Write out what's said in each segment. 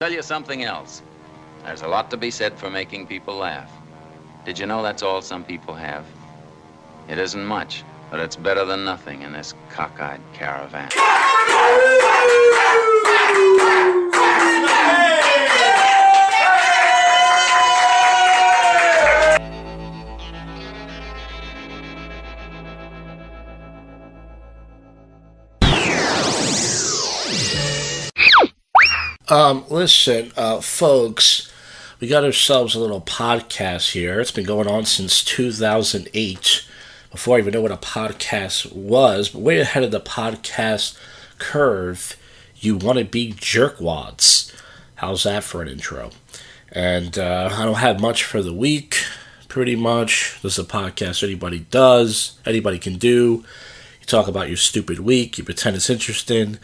Tell you something else. There's a lot to be said for making people laugh. Did you know that's all some people have? It isn't much, but it's better than nothing in this cockeyed caravan. Listen, folks, we got ourselves a little podcast here. It's been going on since 2008, before I even know what a podcast was, but way ahead of the podcast curve. You want to be jerkwads. How's that for an intro? And I don't have much for the week, pretty much. This is a podcast anybody does, anybody can do. You talk about your stupid week, you pretend it's interesting.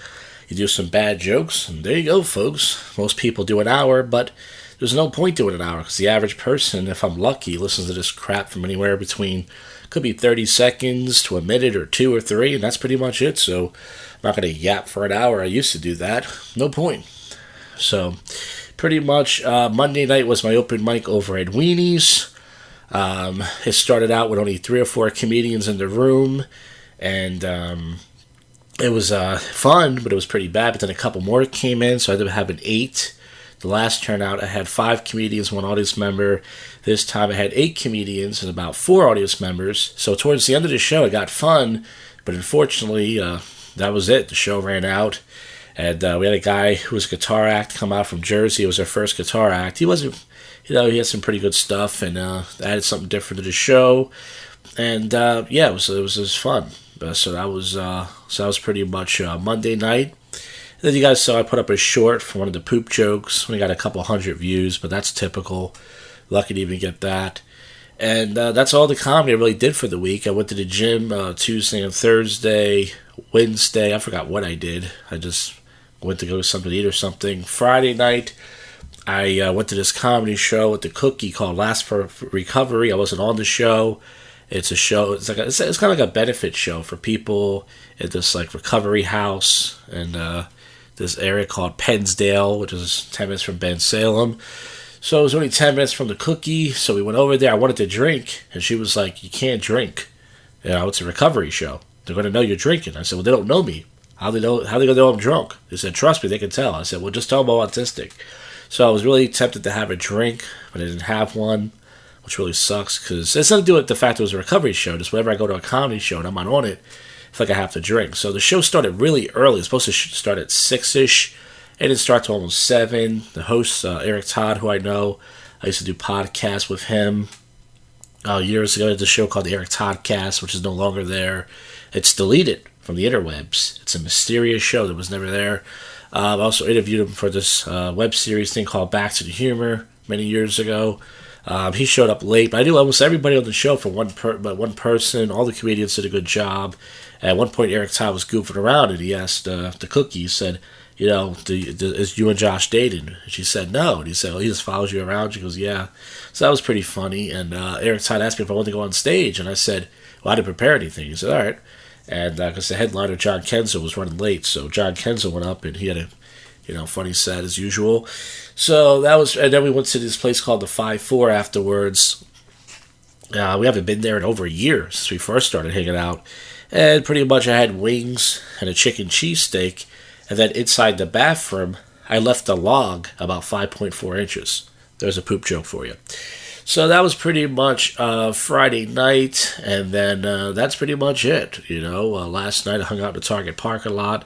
You do some bad jokes, and there you go, folks. Most people do an hour, but there's no point doing an hour, because the average person, if I'm lucky, listens to this crap from anywhere between, could be 30 seconds to a minute or two or three, and that's pretty much it. So I'm not going to yap for an hour. I used to do that. No point. So pretty much Monday night was my open mic over at Weenie's. It started out with only 3 or 4 comedians in the room, and it was fun, but it was pretty bad. But then a couple more came in, so I ended up having 8. The last turnout, I had 5 comedians, 1 audience member. This time I had 8 comedians and about 4 audience members. So towards the end of the show, it got fun, but unfortunately, that was it. The show ran out, and we had a guy who was a guitar act come out from Jersey. It was our first guitar act. He wasn't, he had some pretty good stuff, and added something different to the show. And yeah, it was fun. So that was pretty much Monday night. And then you guys saw I put up a short for one of the poop jokes. We got a couple hundred views, but that's typical. Lucky to even get that. And that's all the comedy I really did for the week. I went to the gym Tuesday and Thursday. Wednesday, I forgot what I did. I just went to go to something to eat or something. Friday night, I went to this comedy show with the Cookie called Last for Recovery. I wasn't on the show. It's a show. It's kind of like a benefit show for people at this like recovery house in this area called Pennsdale, which is 10 minutes from Bensalem. So it was only 10 minutes from the Cookie. So we went over there. I wanted to drink, and she was like, "You can't drink. You know, it's a recovery show. They're going to know you're drinking." I said, "Well, they don't know me. How they going to know I'm drunk?" They said, "Trust me, they can tell." I said, "Well, just tell them I'm autistic." So I was really tempted to have a drink, but I didn't have one, which really sucks, because it's nothing to do with the fact it was a recovery show. Just whenever I go to a comedy show and I'm not on it, I feel like I have to drink. So the show started really early. It's supposed to start at 6-ish. It didn't start till almost 7. The host, Eric Todd, who I know, I used to do podcasts with him years ago. There's a show called the Eric Toddcast, which is no longer there. It's deleted from the interwebs. It's a mysterious show that was never there. I also interviewed him for this web series thing called Back to the Humor many years ago. He showed up late, but I knew almost everybody on the show for one person. All the comedians did a good job. At one point, Eric Todd was goofing around, and he asked the Cookie, he said, "You know, is you and Josh dating?" And she said, "No." And he said, "Well, he just follows you around." She goes, "Yeah." So that was pretty funny. And Eric Todd asked me if I wanted to go on stage, and I said, "Well, I didn't prepare anything." He said, "All right." And because the headliner, John Kenzel, was running late, so John Kenzel went up, and he had a funny set as usual. So that was, and then we went to this place called the 5-4 afterwards. We haven't been there in over a year since we first started hanging out. And pretty much I had wings and a chicken cheesesteak. And then inside the bathroom, I left a log about 5.4 inches. There's a poop joke for you. So that was pretty much Friday night. And then that's pretty much it. Last night I hung out in the Target parking lot.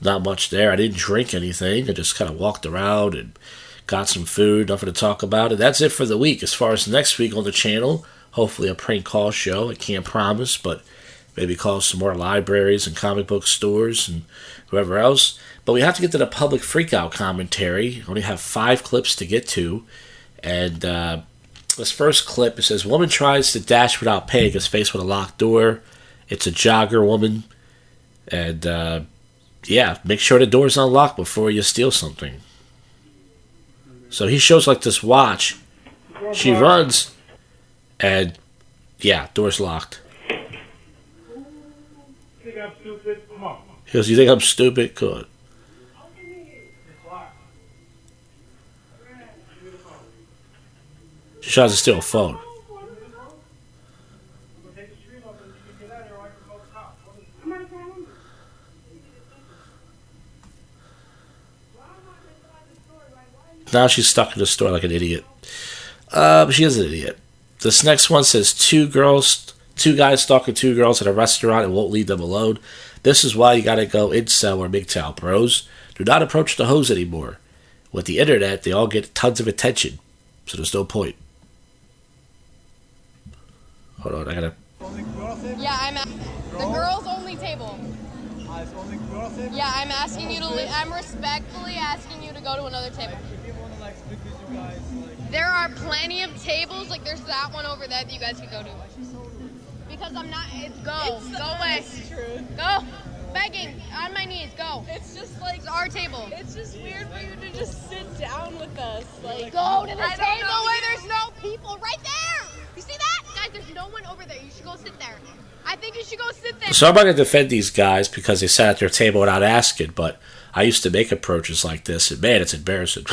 Not much there. I didn't drink anything. I just kind of walked around and got some food. Nothing to talk about. And that's it for the week. As far as next week on the channel, hopefully a prank call show. I can't promise, but maybe call some more libraries and comic book stores and whoever else. But we have to get to the public freakout commentary. I only have 5 clips to get to. And this first clip, it says, "Woman tries to dash without paying, is faced with a locked door. It's a jogger woman. And yeah, make sure the door's unlocked before you steal something." So he shows like this watch. She runs, and yeah, door's locked. Think I'm stupid? Come on. He goes, "You think I'm stupid? Good." She tries to steal a phone. Now she's stuck in the store like an idiot. She is an idiot. This next one says two guys stalking two girls at a restaurant and won't leave them alone. This is why you gotta go incel or MGTOW, bros. Do not approach the hoes anymore. With the internet, they all get tons of attention, so there's no point. Hold on, I gotta... Yeah, I'm at the girls only table. Yeah, I'm asking you to leave. I'm respectfully asking you to go to another table. There are plenty of tables, like there's that one over there that you guys can go to. Because I'm not, go away. Go, begging, on my knees, go. It's just like, it's our table. It's just weird for you to just sit down with us. Like, go to the table where there's no people, right there. You see that? Guys, there's no one over there. You should go sit there. I think you should go sit there. So I'm not going to defend these guys because they sat at their table without asking, but I used to make approaches like this, and man, it's embarrassing.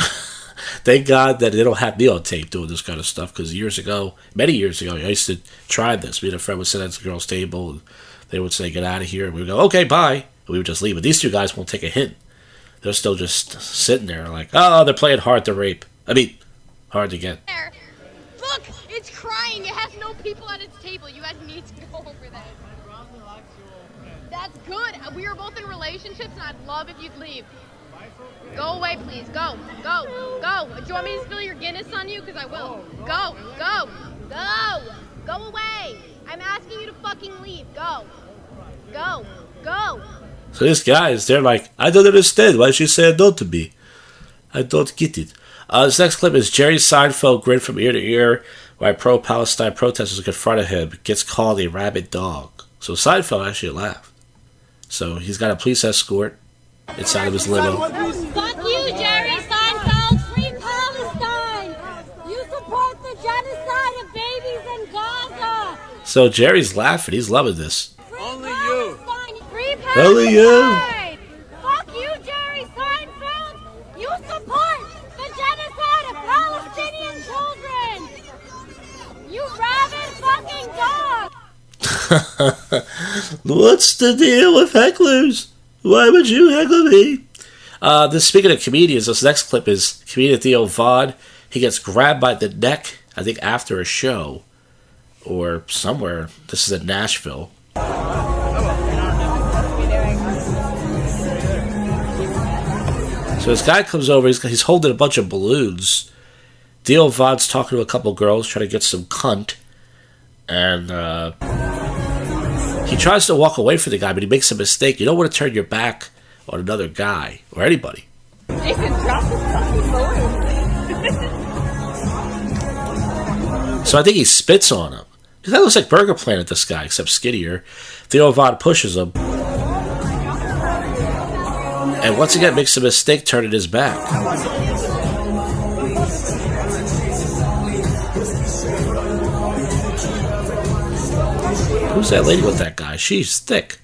Thank God that they don't have me on tape doing this kind of stuff, because many years ago, I used to try this. Me and a friend would sit at the girl's table, and they would say, get out of here, and we would go, okay, bye, and we would just leave. But these two guys won't take a hint. They're still just sitting there like, oh, they're playing hard to rape. Hard to get. Look, it's crying. It has no people at its table. You guys need to go over there. That's good. We are both in relationships, and I'd love if you'd leave. Go away, please. Go. Do you want me to spill your Guinness on you? Because I will. Go. Go away. I'm asking you to fucking leave. Go. So these guys, they're like, I don't understand why she said no to me. I don't get it. This next clip is Jerry Seinfeld grin from ear to ear while pro-Palestine protesters confronted him, gets called a rabid dog. So Seinfeld actually laughed. So he's got a police escort inside of his limo. Fuck you, Jerry Seinfeld! Free Palestine! You support the genocide of babies in Gaza! So Jerry's laughing. He's loving this. Only you! Free Palestine! Only you! Fuck you, Jerry Seinfeld! You support the genocide of Palestinian children! You rabid fucking dog! What's the deal with hecklers? Why would you heckle me? Speaking of comedians, this next clip is comedian Theo Vaughn. He gets grabbed by the neck, I think after a show, or somewhere. This is in Nashville. So this guy comes over, he's holding a bunch of balloons. Theo Vaughn's talking to a couple girls, trying to get some cunt. And, he tries to walk away from the guy, but he makes a mistake. You don't want to turn your back on another guy or anybody. Jason, drop the fucking balloons. So I think he spits on him. That looks like Burger Planet, this guy, except skinnier. Theo Vaughn pushes him. And once again makes a mistake turning his back. Who's that lady with that guy? She's thick.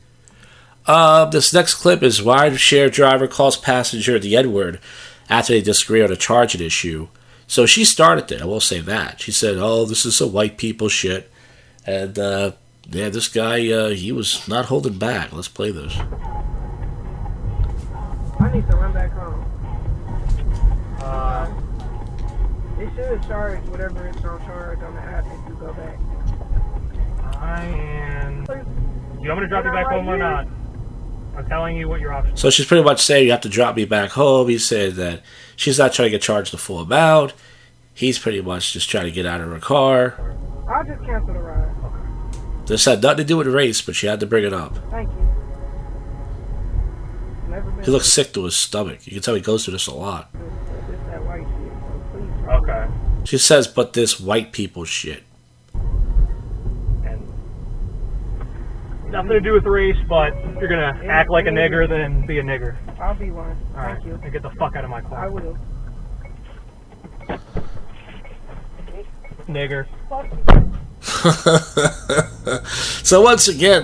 This next clip is rideshare driver calls passenger the N-word after they disagree on a charging issue. So she started it, I will say that. She said, oh, this is some white people shit. And, this guy, he was not holding back. Let's play this. I need to run back home. It should charge whatever it's going to charge on the app if you go back. Do you want me to drop you back home or not? I'm telling you what your options are. So she's pretty much saying you have to drop me back home. He said that she's not trying to get charged the full amount. He's pretty much just trying to get out of her car. I'll just cancel the ride. Okay. This had nothing to do with the race, but she had to bring it up. Thank you. Never been. He looks sick to his stomach. You can tell he goes through this a lot. It's that white shit, so please. Okay. She says, but this white people shit. And nothing to do with race, but if you're going to act like a nigger, then be a nigger. I'll be one. All right. Thank you. And get the fuck out of my car. I will. Nigger. So once again,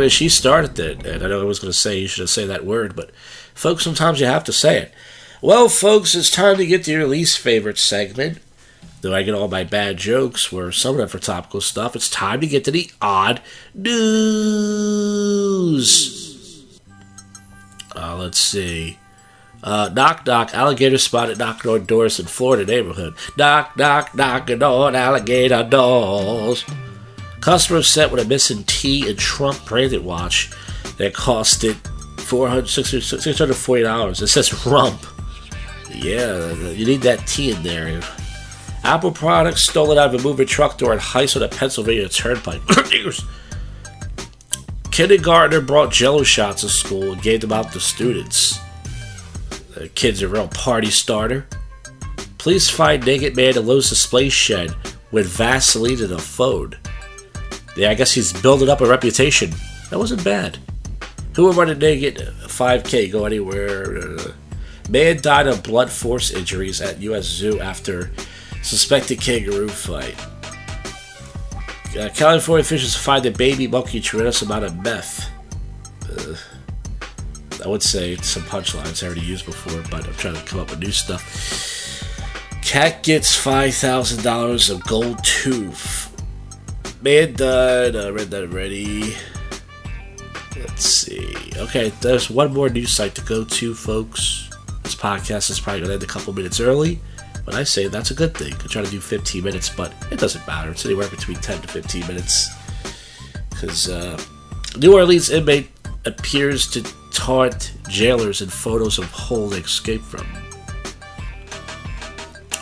she started it, and I know I was going to say you should say that word, but folks, sometimes you have to say it. Well, folks, it's time to get to your least favorite segment, Though I get all my bad jokes, where some of them for topical stuff, it's time to get to the odd news. Let's see. Knock, knock, alligator spotted knocking on doors in Florida neighborhood. Knock, knock, knocking on alligator doors. Customer upset with a missing T and Trump branded watch that costed $640. It says rump. Yeah, you need that T in there. Apple products stolen out of a moving truck during heist on a Pennsylvania turnpike. Kindergartner brought Jello shots to school and gave them out to students. The kid's a real party starter. Police find naked man in Lowe's display shed with Vaseline in a phone. Yeah, I guess he's building up a reputation. That wasn't bad. Who would run a naked 5K, go anywhere? Man died of blunt force injuries at U.S. Zoo after suspected kangaroo fight. California officials find a baby monkey tremendous amount of meth. I would say some punchlines I already used before, but I'm trying to come up with new stuff. Cat gets $5,000 of gold tooth. Man died. I read that already. Let's see. Okay, there's one more news site to go to, folks. This podcast is probably going to end a couple minutes early, but I say that's a good thing. I try to do 15 minutes, but it doesn't matter. It's anywhere between 10 to 15 minutes. Because New Orleans inmate appears to taunt jailers in photos of hole they escaped from.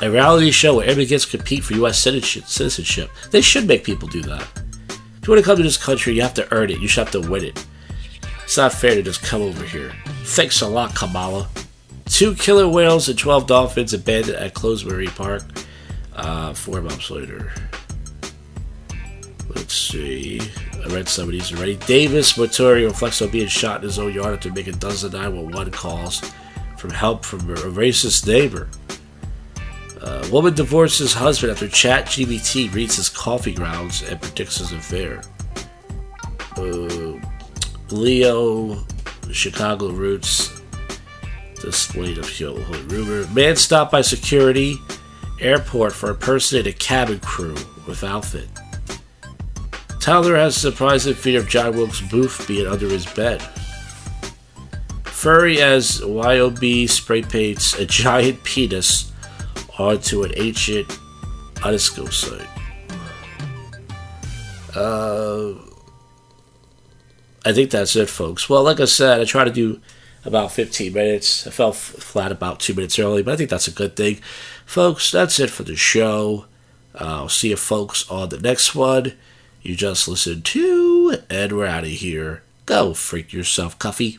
A reality show where immigrants compete for U.S. citizenship. They should make people do that. If you want to come to this country, you have to earn it. You should have to win it. It's not fair to just come over here. Thanks a lot, Kamala. 2 killer whales and 12 dolphins abandoned at closed marine park. 4 months later. Let's see. I read some of these already. Davis Motori reflects on being shot in his own yard after making dozens of 911 calls from help from a racist neighbor. Woman divorces husband after ChatGPT reads his coffee grounds and predicts his affair. Leo, Chicago roots, displayed of rumor. Man stopped by security airport for impersonating a cabin crew with outfit. Tyler has a surprising fear of John Wilkes Booth being under his bed. Furry as YOB spray paints a giant penis onto an ancient UNESCO site. I think that's it, folks. Well, like I said, I try to do about 15 minutes. I fell flat about 2 minutes early, but I think that's a good thing. Folks, that's it for the show. I'll see you folks on the next one. You just listened to, and we're out of here. Go freak yourself, Cuffy.